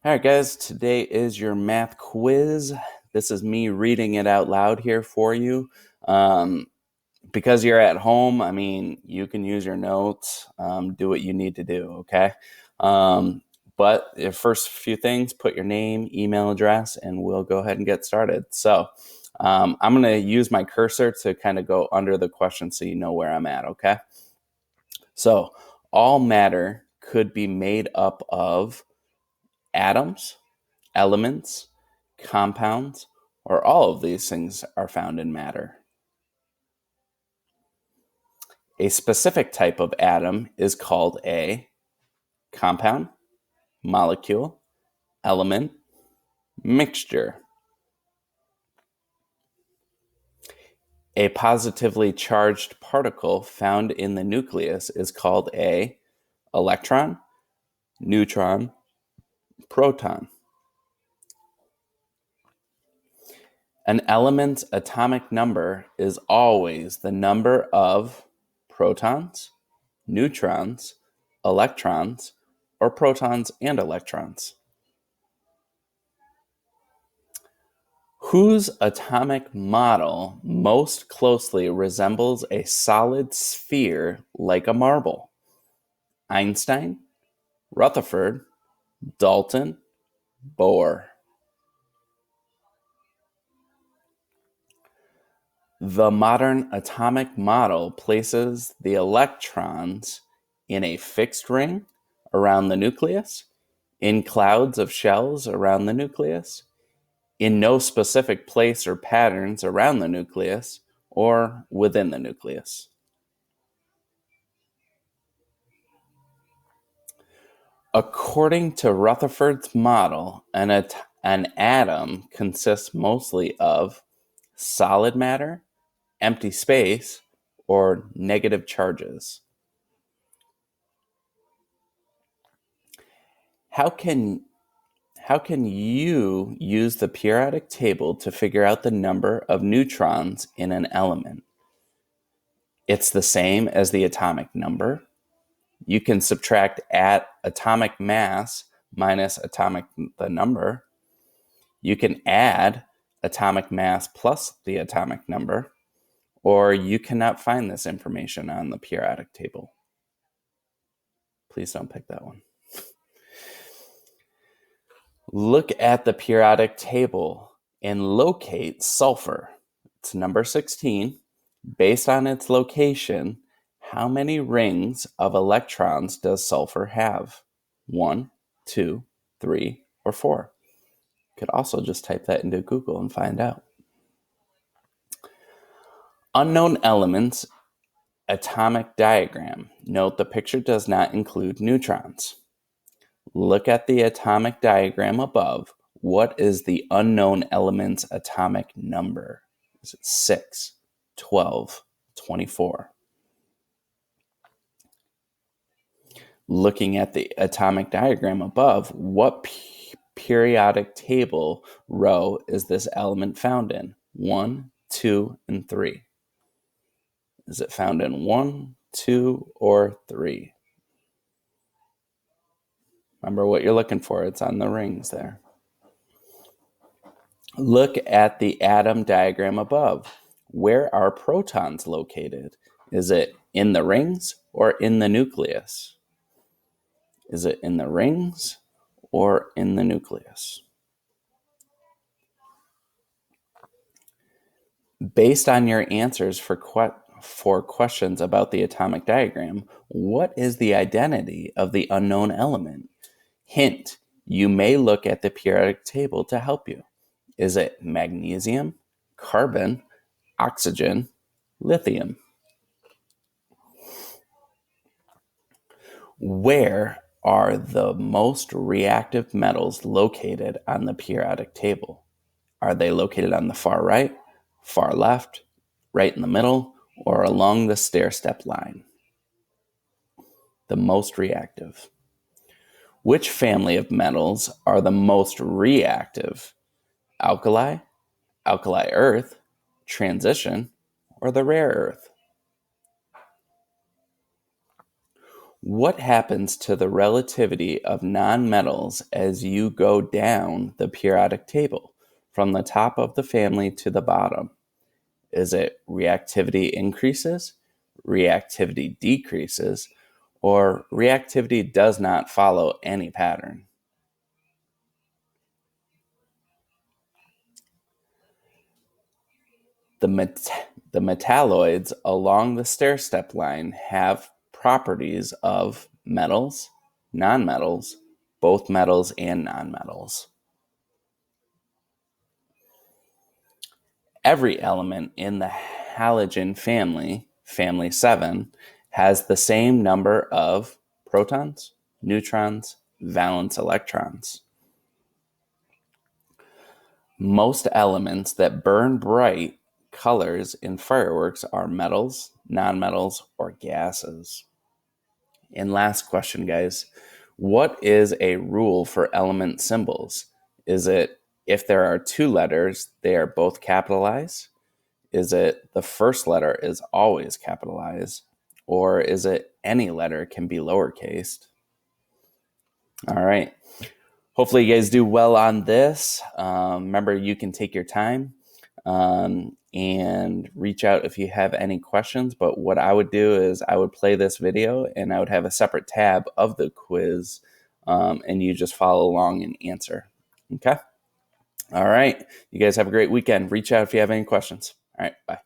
All right, guys, today is your math quiz. This is me reading it out loud here for you. Because you're at home, you can use your notes, do what you need to do, okay? But the first few things, put your name, email address, and we'll go ahead and get started. So I'm going to use my cursor to kind of go under the question so you know where I'm at, okay? So all matter could be made up of atoms, elements, compounds, or all of these things are found in matter. A specific type of atom is called a compound, molecule, element, mixture. A positively charged particle found in the nucleus is called a electron, neutron, proton. An element's atomic number is always the number of protons, neutrons, electrons, or protons and electrons. Whose atomic model most closely resembles a solid sphere like a marble? Einstein, Rutherford, Dalton, Bohr. The modern atomic model places the electrons in a fixed ring around the nucleus, in clouds of shells around the nucleus, in no specific place or patterns around the nucleus, or within the nucleus. According to Rutherford's model, an atom consists mostly of solid matter, empty space, or negative charges. How can you use the periodic table to figure out the number of neutrons in an element? It's the same as the atomic number. You can subtract atomic mass minus the number. You can add atomic mass plus the atomic number, or you cannot find this information on the periodic table. Please don't pick that one. Look at the periodic table and locate sulfur. It's number 16. Based on its location, how many rings of electrons does sulfur have? 1, 2, 3, or 4? You could also just type that into Google and find out. Unknown elements atomic diagram. Note the picture does not include neutrons. Look at the atomic diagram above. What is the unknown element's atomic number? Is it 6, 12, 24? Looking at the atomic diagram above, what periodic table row is this element found in? 1, 2, and 3. Is it found in 1, 2, or 3? Remember what you're looking for. It's on the rings there. Look at the atom diagram above. Where are protons located? Is it in the rings or in the nucleus? Is it in the rings or in the nucleus? Based on your answers for questions about the atomic diagram, what is the identity of the unknown element? Hint, you may look at the periodic table to help you. Is it magnesium, carbon, oxygen, lithium? Where are the most reactive metals located on the periodic table? Are they located on the far right, far left, right in the middle, or along the stair-step line? The most reactive. Which family of metals are the most reactive? Alkali, alkali earth, transition, or the rare earth? What happens to the relativity of nonmetals as you go down the periodic table from the top of the family to the bottom? Is it reactivity increases, reactivity decreases, or reactivity does not follow any pattern? The metalloids along the stair-step line have properties of metals, nonmetals, both metals and nonmetals. Every element in the halogen family, family 7, has the same number of protons, neutrons, valence electrons. Most elements that burn bright colors in fireworks are metals, nonmetals, or gases. And last question, guys. What is a rule for element symbols? Is it if there are two letters, they are both capitalized? Is it the first letter is always capitalized? Or is it any letter can be lowercase? All right. Hopefully you guys do well on this. Remember, you can take your time and reach out if you have any questions. But what I would do is I would play this video and I would have a separate tab of the quiz, and you just follow along and answer. Okay? All right. You guys have a great weekend. Reach out if you have any questions. All right. Bye.